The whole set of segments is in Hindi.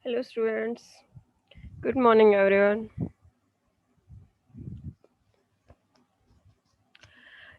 Hello students, good morning everyone.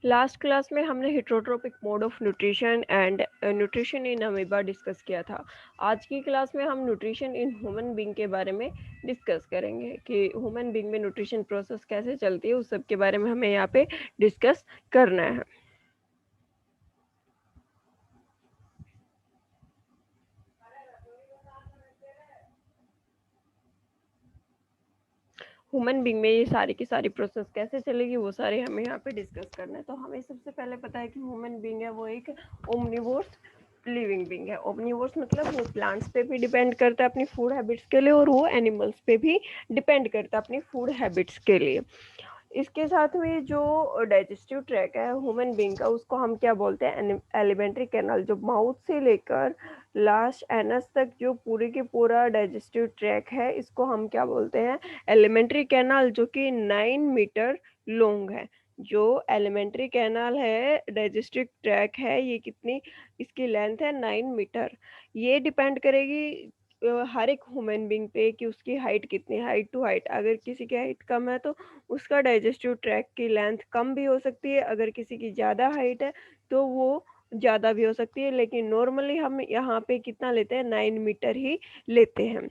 Last class में हमने heterotrophic mode of nutrition and nutrition in amoeba discuss किया था। आज की क्लास में हम न्यूट्रिशन इन ह्यूमन बीइंग के बारे में डिस्कस करेंगे कि ह्यूमन बीइंग में न्यूट्रिशन प्रोसेस कैसे चलती है, उस सब के बारे में हमें यहाँ पे डिस्कस करना है। ह्यूमन बीइंग में ये सारी की सारी प्रोसेस कैसे चलेगी वो सारे हमें यहाँ पे डिस्कस करना है। तो हमें सबसे पहले पता है कि ह्यूमन बीइंग है वो एक ओमनिवोर्स लिविंग बीइंग है। ओमनिवोर्स मतलब वो प्लांट्स पे भी डिपेंड करता है अपनी फूड हैबिट्स के लिए, और वो एनिमल्स पे भी डिपेंड करता है अपनी फूड हैबिट्स के लिए। इसके साथ में जो डाइजेस्टिव ट्रैक है ह्यूमन बीइंग का, उसको हम क्या बोलते हैं, एलिमेंट्री कैनाल। जो माउथ से लेकर लास्ट एनस तक जो पूरे के पूरा डाइजेस्टिव ट्रैक है, इसको हम क्या बोलते हैं, एलिमेंट्री कैनाल, जो कि 9 मीटर लॉन्ग है। जो एलिमेंट्री कैनाल है, डाइजेस्टिव ट्रैक है, ये कितनी इसकी लेंथ है, 9 मीटर। ये डिपेंड करेगी हर एक ह्यूमन बीइंग पे कि उसकी हाइट कितनी है, हाइट टू हाइट। अगर किसी की हाइट कम है तो उसका डाइजेस्टिव ट्रैक की लेंथ कम भी हो सकती है, अगर किसी की ज़्यादा हाइट है तो वो ज़्यादा भी हो सकती है, लेकिन नॉर्मली हम यहाँ पे कितना लेते हैं, 9 मीटर ही लेते हैं।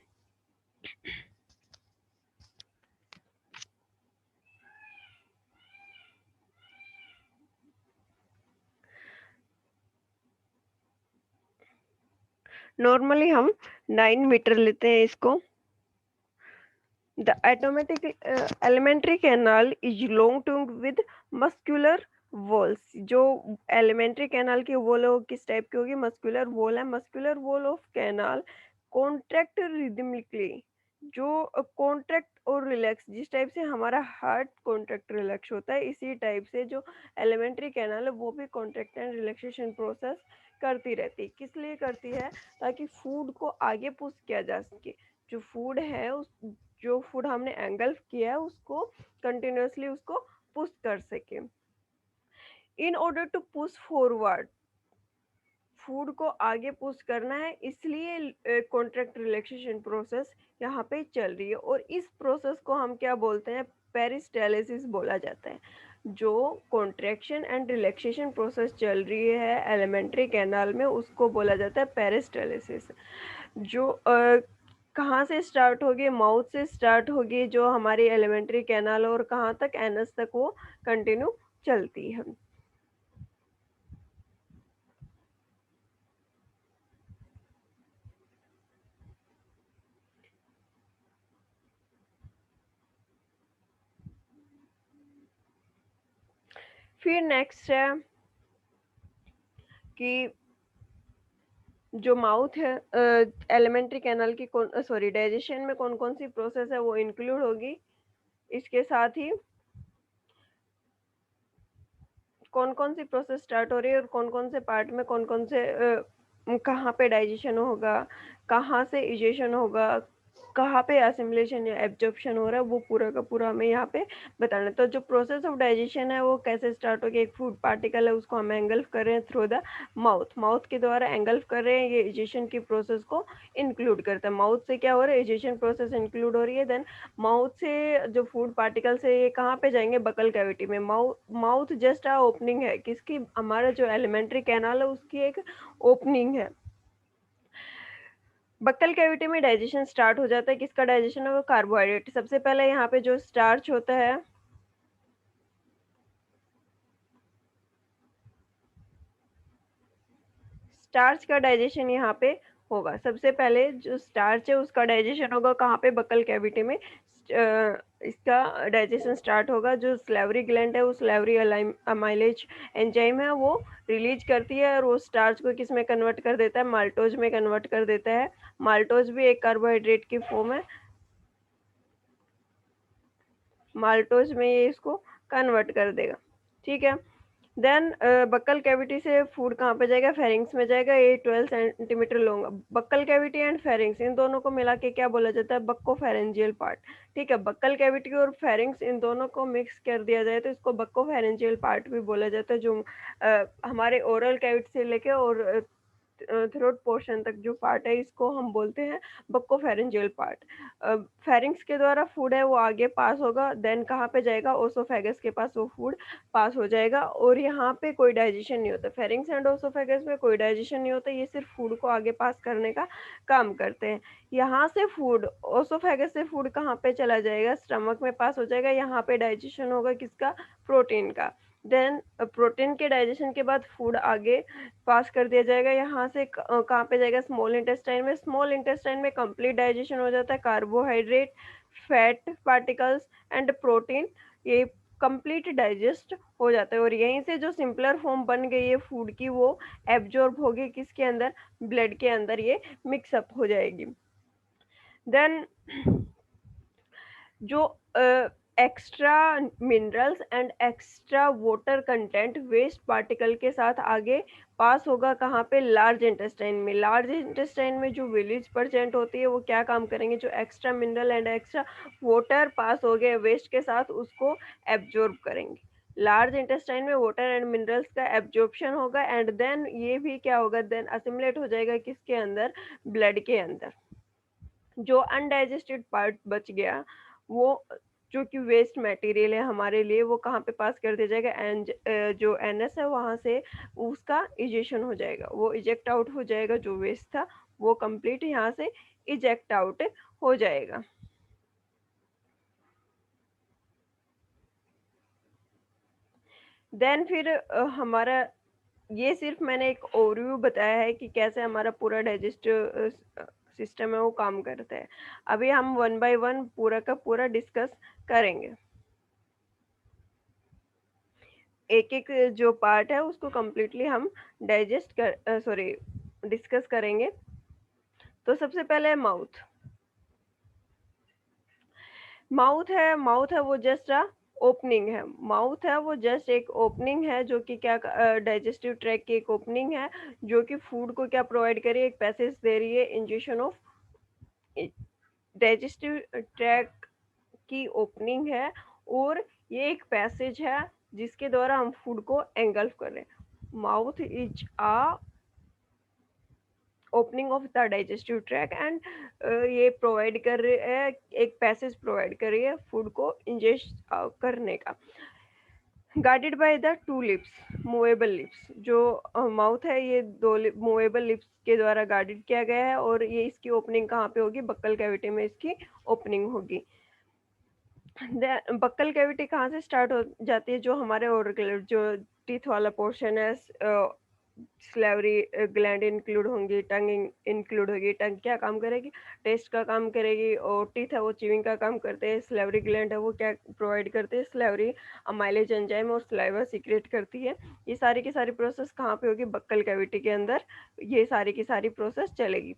नॉर्मली हम 9 मीटर लेते हैं इसको। The automatic alimentary canal is long Tung with muscular walls. जो एलिमेंट्री कैनाल की वॉल है वो किस टाइप की होगी, मस्कुलर वॉल है। Muscular wall of canal contract rhythmically. जो कॉन्ट्रैक्ट और रिलैक्स, जिस टाइप से हमारा हार्ट कॉन्ट्रैक्ट रिलैक्स होता है, इसी टाइप से जो एलिमेंट्री कैनाल है वो भी कॉन्ट्रैक्ट एंड रिलैक्सेशन प्रोसेस करती रहती है। किस लिए करती है, ताकि फूड को आगे पुश किया जा सके। जो फूड है उस जो फूड हमने एंगल्फ किया है उसको कंटिन्यूअसली उसको पुश कर सके। In order to push forward, food को आगे पुश करना है, इसलिए कॉन्ट्रैक्ट रिलैक्सेशन प्रोसेस यहाँ पे चल रही है। और इस प्रोसेस को हम क्या बोलते हैं, पेरिस्टालिसिस बोला जाता है। जो कॉन्ट्रैक्शन एंड रिलैक्सेशन प्रोसेस चल रही है एलिमेंट्री कैनाल में, उसको बोला जाता है पेरिस्टालिसिस। जो कहाँ से स्टार्ट होगी, माउथ से स्टार्ट होगी जो हमारी एलिमेंट्री कैनाल, और कहाँ तक, एनस तक वो कंटिन्यू चलती है। फिर नेक्स्ट है कि जो माउथ है, एलिमेंट्री कैनाल की डाइजेशन में कौन कौन सी प्रोसेस है वो इंक्लूड होगी। इसके साथ ही कौन कौन सी प्रोसेस स्टार्ट हो रही है और कौन कौन से पार्ट में कौन कौन से कहाँ पे डाइजेशन होगा, कहाँ से इजेशन होगा, कहाँ पे असिमिलेशन या एब्जॉर्प्शन हो रहा है, वो पूरा का पूरा हमें यहाँ पे बताना है। तो जो प्रोसेस ऑफ डाइजेशन है वो कैसे स्टार्ट होगी, एक फूड पार्टिकल है उसको हम एंगल्फ कर रहे हैं थ्रू द माउथ, माउथ के द्वारा एंगल्फ कर रहे हैं, ये इजेशन की प्रोसेस को इंक्लूड करता है। माउथ से क्या हो रहा है, इजेशन प्रोसेस इंक्लूड हो रही है। देन माउथ से जो फूड पार्टिकल से ये कहाँ पे जाएंगे, बकल कैविटी में। माउथ जस्ट आ ओपनिंग है किसकी, हमारा जो एलिमेंट्री कैनाल है उसकी एक ओपनिंग है। बक्कल कैविटी में डाइजेशन स्टार्ट हो जाता है। किसका डाइजेशन है, वो कार्बोहाइड्रेट। सबसे पहले यहाँ पे जो स्टार्च होता है, स्टार्च का डाइजेशन यहाँ पे होगा। सबसे पहले जो स्टार्च है उसका डाइजेशन होगा कहाँ पे, बक्कल कैविटी में। इसका डाइजेशन स्टार्ट होगा। जो स्लेवरी ग्लैंड है वो स्लेवरी अमाइलेज एंजाइम है वो रिलीज करती है, और वो स्टार्च को किस में कन्वर्ट कर देता है, माल्टोज में कन्वर्ट कर देता है। माल्टोज भी एक कार्बोहाइड्रेट की फॉर्म है, माल्टोज में ये इसको कन्वर्ट कर देगा। ठीक है। देन बक्कल कैविटी से फूड कहाँ पे जाएगा, फेरिंग्स में जाएगा। ये 12 centimetre long. Buccal cavity and pharynx इन दोनों को मिला के क्या बोला जाता है, बक्को फेरेंजियल पार्ट। ठीक है, बक्कल कैविटी और फेरिंग्स इन दोनों को मिक्स कर दिया जाए तो इसको बक्को फेरेंजियल पार्ट भी बोला जाता है, जो हमारे ओरल कैविटी से लेके और थ्रोट पोर्शन तक जो पार्ट है इसको हम बोलते हैं बक्कोफेरेंजियल पार्ट। फेरिंग्स के द्वारा फूड है वो आगे पास होगा, देन कहाँ पे जाएगा, ओसोफेगस के पास वो फूड पास हो जाएगा और यहाँ पे कोई डाइजेशन नहीं होता। फेरिंग्स एंड ओसोफेगस में कोई डाइजेशन नहीं होता, ये सिर्फ फूड को आगे पास करने का काम करते हैं। यहाँ से फूड, ओसोफेगस से फूड कहाँ पे चला जाएगा, स्टमक में पास हो जाएगा, यहाँ पे डाइजेशन होगा किसका, प्रोटीन का। देन प्रोटीन के डाइजेशन के बाद फूड आगे पास कर दिया जाएगा, यहाँ से कहाँ पे जाएगा, स्मॉल इंटेस्टाइन में। स्मॉल इंटेस्टाइन में कंप्लीट डाइजेशन हो जाता है, carbohydrate, fat particles and protein ये कंप्लीट डाइजेस्ट हो जाता है और यहीं से जो सिंपलर फॉर्म बन गई है फूड की वो एब्जॉर्ब होगी किसके अंदर, ब्लड के अंदर ये मिक्सअप हो जाएगी। देन जो extra minerals and extra water content waste particle के साथ आगे पास होगा कहाँ पे, लार्ज इंटेस्टाइन में। लार्ज इंटेस्टाइन में जो विलेज परसेंट होती है वो क्या काम करेंगे, जो extra mineral and extra water पास हो गए वेस्ट के साथ उसको एब्जॉर्ब करेंगे। लार्ज इंटेस्टाइन में वाटर एंड मिनरल्स का एब्जॉर्प्शन होगा एंड देन ये भी क्या होगा, देन असिमुलेट हो जाएगा किसके अंदर, ब्लड के अंदर। जो अनडाइजेस्टेड पार्ट बच गया वो जो कि वेस्ट मटेरियल है हमारे लिए, वो कहाँ पे पास कर दिया जाएगा, एंड जो एनएस है वहां से उसका इजेक्शन हो जाएगा, वो इजेक्ट आउट हो जाएगा, जो वेस्ट था वो कंप्लीट यहाँ से इजेक्ट आउट हो जाएगा। देन फिर हमारा ये सिर्फ मैंने एक ओवरव्यू बताया है कि कैसे हमारा पूरा डाइजेस्टिव सिस्टम है वो काम करता है। अभी हम वन बाय वन पूरा का पूरा डिस्कस करेंगे, एक एक जो पार्ट है उसको कम्प्लीटली हम डाइजेस्ट कर सॉरी डिस्कस करेंगे। तो सबसे पहले माउथ। माउथ है वो जस्ट अ ओपनिंग है। माउथ है वो जस्ट एक ओपनिंग है जो कि क्या, डाइजेस्टिव ट्रैक की एक ओपनिंग है जो कि फूड को क्या प्रोवाइड कर रही है, एक पैसेज दे रही है इंजेक्शन ऑफ। डाइजेस्टिव ट्रैक की ओपनिंग है और ये एक पैसेज है जिसके द्वारा हम फूड को एंगल्फ कर रहे हैं। Mouth is a opening of the digestive track and ये प्रोवाइड कर रही है, एक पैसेज प्रोवाइड कर रही है फूड को इंजेस्ट करने का। Guarded by the two lips, movable lips. जो माउथ है ये दो मूवेबल लिप्स के द्वारा गार्डेड किया गया है और ये इसकी ओपनिंग कहाँ पे होगी, बक्कल कैविटी में इसकी ओपनिंग होगी। बक्कल कैविटी कहाँ से स्टार्ट हो जाती है, जो हमारे ओरल जो टीथ वाला पोर्शन है, स्लेवरी ग्लैंड इंक्लूड होंगी, टंग इंक्लूड होगी। टंग क्या काम करेगी, टेस्ट का काम करेगी और टीथ है वो च्यूइंग का काम करते हैं। स्लेवरी ग्लैंड है वो क्या प्रोवाइड करते हैं, स्लेवरी अमाइलेज एंजाइम और स्लाइवा सीक्रेट करती है। ये सारी की सारी प्रोसेस कहाँ पे होगी, बक्कल कैविटी के अंदर ये सारी की सारी प्रोसेस चलेगी।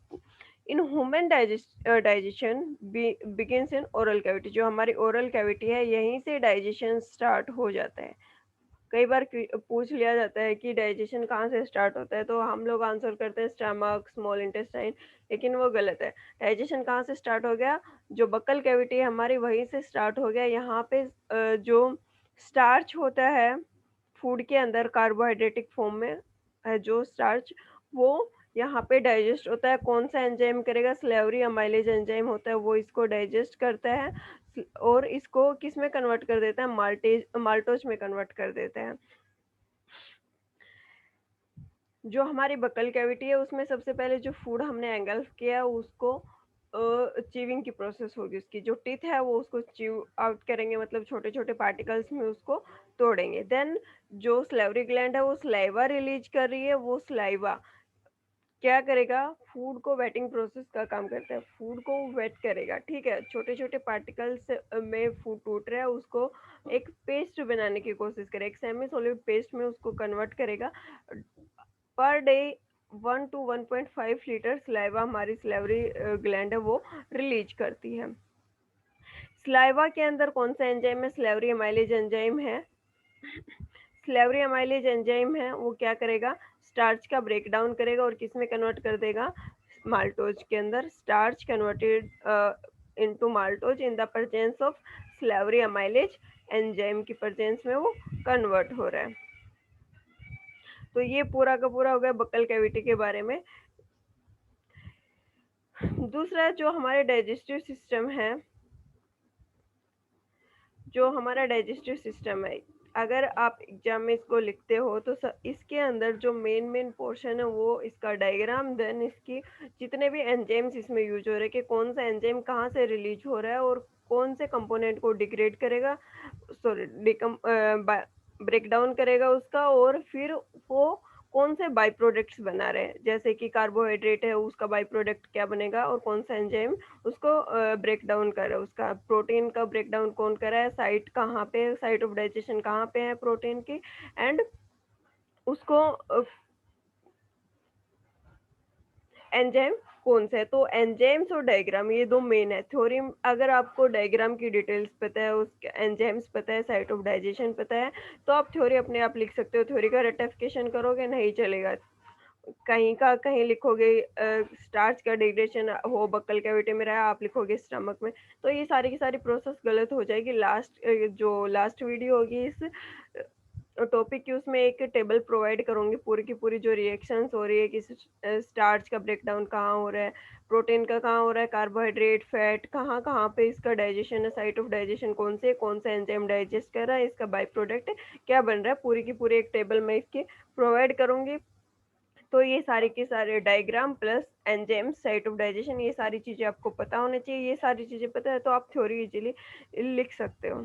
In human digestion begins in oral cavity. जो हमारी ओरल कैविटी है यहीं से डाइजेशन स्टार्ट हो जाता है। कई बार पूछ लिया जाता है कि डाइजेशन कहाँ से स्टार्ट होता है, तो हम लोग आंसर करते हैं स्टमक, स्मॉल इंटेस्टाइन, लेकिन वो गलत है। डाइजेशन कहाँ से स्टार्ट हो गया, जो बक्कल कैविटी है हमारी वहीं से स्टार्ट हो गया। यहाँ पे जो स्टार्च होता है फूड के अंदर कार्बोहाइड्रेटिक फॉर्म में है जो स्टार्च, वो यहाँ पे डाइजेस्ट होता है। कौन सा एंजाइम करेगा, स्लेवरी अमाइलेज एंजाइम होता है वो इसको डाइजेस्ट करता है और इसको किस में कन्वर्ट कर देता है, माल्टोज में कन्वर्ट कर देता है। जो हमारी बकल कैविटी है उसमें सबसे पहले जो फूड हमने एंगल्फ किया है उसको च्यूइंग की प्रोसेस होगी। उसकी जो टीथ है वो उसको च्यू आउट करेंगे, मतलब छोटे छोटे पार्टिकल्स में उसको तोड़ेंगे। देन जो स्लेवरी ग्लैंड है वो स्लाइवा रिलीज कर रही है, वो स्लाइवा क्या करेगा, फूड को वेटिंग प्रोसेस का काम करता है, फूड को वेट करेगा। ठीक है, छोटे छोटे पार्टिकल्स में फूड टूट रहा है उसको एक पेस्ट बनाने की कोशिश करेगा, एक सेमी सॉलिड पेस्ट में उसको कन्वर्ट करेगा। Per day 1 to 1.5 litre saliva हमारी स्लेवरी ग्लैंड है वो रिलीज करती है। स्लाइवा के अंदर कौन सा एंजाइम है, स्लेवरी अमाइलेज एंजाइम है। स्लेवरी अमाइलेज एंजाइम है वो क्या करेगा, स्टार्च का ब्रेक डाउन करेगा और किस में कन्वर्ट कर देगा, माल्टोज के अंदर। Starch converted into maltose in the presence of slavery amylase enzyme की प्रेजेंस में वो कन्वर्ट हो रहा है। तो ये पूरा का पूरा हो गया बक्कल कैविटी के बारे में। दूसरा जो हमारे डाइजेस्टिव सिस्टम है, जो हमारा डाइजेस्टिव सिस्टम है, अगर आप एग्जाम में इसको लिखते हो तो इसके अंदर जो मेन पोर्शन है वो इसका डायग्राम, देन इसकी जितने भी एंजाइम्स इसमें यूज हो रहे हैं कि कौन सा एंजाइम कहाँ से रिलीज हो रहा है और कौन से कंपोनेंट को डिग्रेड करेगा, सॉरी ब्रेक डाउन करेगा उसका, और फिर वो कौन से बाई प्रोडक्ट्स बना रहे हैं, जैसे कि कार्बोहाइड्रेट है उसका बाई प्रोडक्ट क्या बनेगा और कौन सा एंजाइम उसको ब्रेक डाउन कर रहा है, उसका प्रोटीन का ब्रेक डाउन कौन कर रहा है, साइट कहाँ पे, साइट ऑफ डाइजेशन कहाँ पे है प्रोटीन की, एंड उसको एंजाइम कौन सा है। तो एंजाइम्स और डायग्राम ये दो मेन है थ्योरी। अगर आपको डायग्राम की डिटेल्स पता है, उसके एंजाइम्स पता है, साइट ऑफ डाइजेशन पता है, तो आप थ्योरी अपने आप लिख सकते हो। थ्योरी का रेक्टिफिकेशन करोगे नहीं चलेगा, कहीं का कहीं लिखोगे स्टार्च का डिग्रेडेशन हो बक्कल कैविटी में रहा, आप लिखोगे स्टमक में, तो ये सारी की सारी प्रोसेस गलत हो जाएगी। जो लास्ट वीडियो होगी इस टॉपिक की, उसमें एक टेबल प्रोवाइड करूंगी पूरी की पूरी, जो रिएक्शंस हो रही है कि स्टार्च का ब्रेकडाउन कहाँ हो रहा है, प्रोटीन का कहाँ हो रहा है, कार्बोहाइड्रेट, फैट कहाँ कहाँ पे इसका डाइजेशन है, साइट ऑफ डाइजेशन कौन सा एंजाइम डाइजेस्ट कर रहा है, इसका बाई प्रोडक्ट क्या बन रहा है, पूरी की पूरी एक टेबल मैं इसकी प्रोवाइड करूंगी। तो ये सारे के सारे diagram plus enzyme, site of digestion, ये सारी चीजें आपको पता होनी चाहिए। ये सारी चीजें पता है तो आप थ्योरी इजीली लिख सकते हो।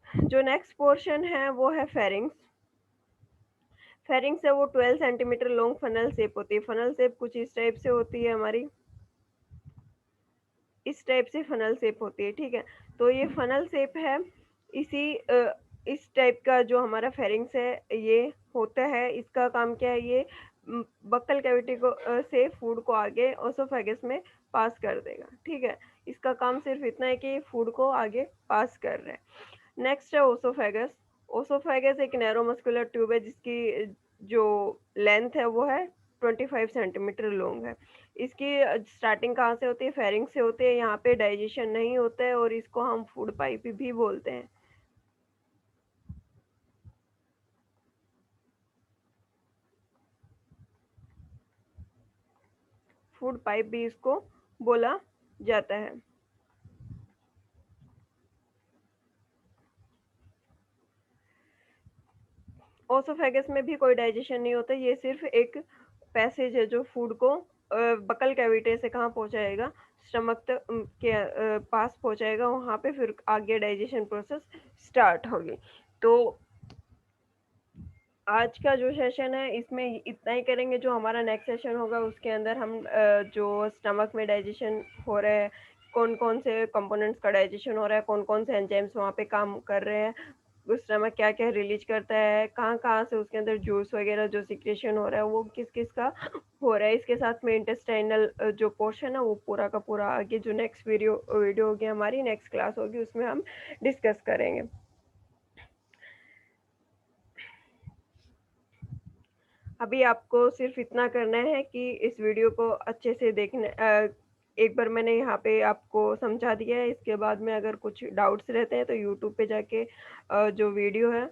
जो नेक्स्ट पोर्शन है वो है फेरिंग्स। फेरिंग्स है वो 12 सेंटीमीटर लॉन्ग फनल शेप होती है। फनल शेप कुछ इस टाइप से होती है हमारी, इस टाइप से फनल शेप होती है, ठीक है। तो ये फनल शेप है, इसी इस टाइप का जो हमारा फेरिंग्स है ये होता है। इसका काम क्या है, ये बक्कल कैविटी को से फूड को आगे ओसोफेगस में पास कर देगा, ठीक है। इसका काम सिर्फ इतना है कि फूड को आगे पास कर रहा है। नेक्स्ट है ओसोफेगस। ओसोफेगस एक नैरो मस्कुलर ट्यूब है जिसकी जो लेंथ है वो है 25 सेंटीमीटर लॉन्ग है। इसकी स्टार्टिंग कहाँ से होती है, फेरिंग से होती है। यहाँ पे डाइजेशन नहीं होता है और इसको हम फूड पाइप भी बोलते हैं। फूड पाइप भी इसको बोला जाता है। ओसोफेगस में भी कोई डाइजेशन नहीं होता, ये सिर्फ एक पैसेज है जो फूड को बकल कैविटी से कहाँ पहुंचाएगा, स्टमक तक के पास पहुंचाएगा, वहां पे फिर आगे डाइजेशन प्रोसेस स्टार्ट होगी। तो आज का जो सेशन है इसमें इतना ही करेंगे। जो हमारा नेक्स्ट सेशन होगा उसके अंदर हम जो स्टमक में डाइजेशन हो रहा है, कौन कौन से कंपोनेंट्स का डाइजेशन हो रहा है, कौन कौन से एंजाइम्स वहाँ पे काम कर रहे हैं, उस स्टमक क्या क्या रिलीज करता है, कहाँ कहाँ से उसके अंदर जूस वगैरह जो सिक्रेशन हो रहा है वो किस किस का हो रहा है। इसके साथ में इंटेस्टाइनल जो पोर्शन है वो पूरा का पूरा आगे जो नेक्स्ट वीडियो होगी, हमारी नेक्स्ट क्लास होगी, उसमें हम डिस्कस करेंगे। अभी आपको सिर्फ इतना करना है कि इस वीडियो को अच्छे से देखने, एक बार मैंने यहाँ पे आपको समझा दिया है। इसके बाद में अगर कुछ डाउट्स रहते हैं तो यूट्यूब पे जाके जो वीडियो है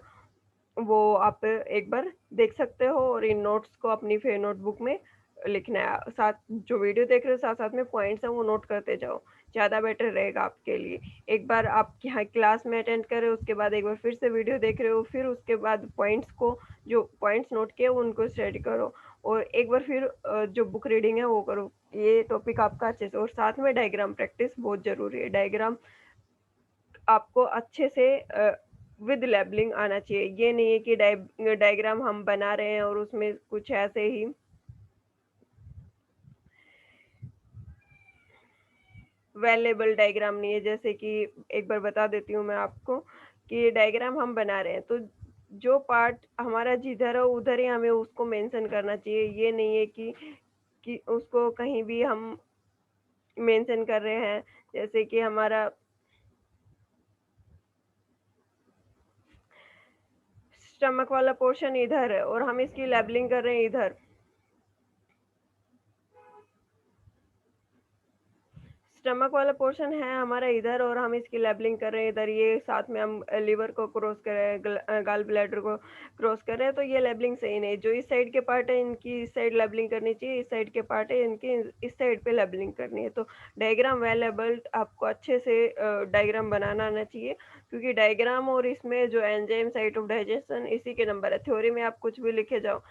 वो आप एक बार देख सकते हो, और इन नोट्स को अपनी फिर नोटबुक में लिखना है। साथ जो वीडियो देख रहे हो साथ साथ में पॉइंट्स हैं वो नोट करते जाओ, ज़्यादा बेटर रहेगा आपके लिए। एक बार आप यहाँ क्लास में अटेंड करें, उसके बाद एक बार फिर से वीडियो देख रहे हो, फिर उसके बाद पॉइंट्स को, जो पॉइंट्स नोट किए उनको स्टडी करो, और एक बार फिर जो बुक रीडिंग है वो करो। ये टॉपिक आपका अच्छे से, और साथ में डायग्राम प्रैक्टिस बहुत ज़रूरी है। डायग्राम आपको अच्छे से विद लेबलिंग आना चाहिए। ये नहीं है कि डायग्राम हम बना रहे हैं और उसमें कुछ ऐसे ही वेल लेबल डायग्राम नहीं है। जैसे कि एक बार बता देती हूँ मैं आपको कि डायग्राम हम बना रहे हैं तो जो पार्ट हमारा जिधर है उधर ही हमें उसको मेंशन करना चाहिए। ये नहीं है कि उसको कहीं भी हम मेंशन कर रहे हैं, जैसे कि हमारा स्टमक वाला पोर्शन इधर है और हम इसकी लेबलिंग कर रहे हैं इधर। स्टमक वाला पोर्शन है हमारा इधर और हम इसकी लेबलिंग कर रहे हैं इधर, ये साथ में हम लीवर को क्रॉस कर रहे हैं, गाल ब्लैडर को क्रॉस कर रहे हैं, तो ये लेबलिंग सही नहीं। जो इस साइड के पार्ट है इनकी इस साइड लेबलिंग करनी चाहिए, इस साइड के पार्ट है इनकी इस साइड पे लेबलिंग करनी है। तो डायग्राम वेल एबल्ड आपको अच्छे से डायग्राम बनाना आना चाहिए, क्योंकि डायग्राम और इसमें जो एंजाइम साइट ऑफ डाइजेशन इसी के नंबर है। थ्योरी में आप कुछ भी लिखे जाओ,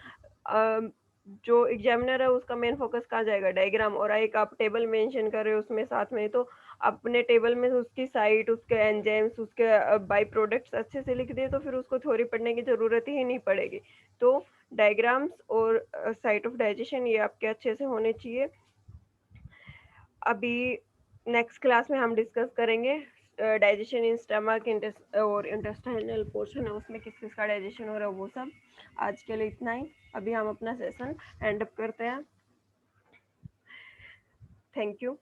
जो एग्जामिनर है उसका मेन फोकस कहाँ जाएगा, डायग्राम। और एक आप टेबल मेंशन कर रहे हो उसमें साथ में, तो अपने टेबल में उसकी साइट, उसके एंजाइम्स, उसके बाई प्रोडक्ट्स अच्छे से लिख दिए तो फिर उसको थ्योरी पढ़ने की जरूरत ही नहीं पड़ेगी। तो डायग्राम्स और साइट ऑफ डाइजेशन ये आपके अच्छे से होने चाहिए। अभी नेक्स्ट क्लास में हम डिस्कस करेंगे डाइजेशन इन स्टमक और इंटेस्टाइनल पोर्शन है उसमें किस किस का डाइजेशन हो रहा है वो सब। आज के लिए इतना ही, अभी हम अपना सेशन एंड अप करते हैं। Thank you.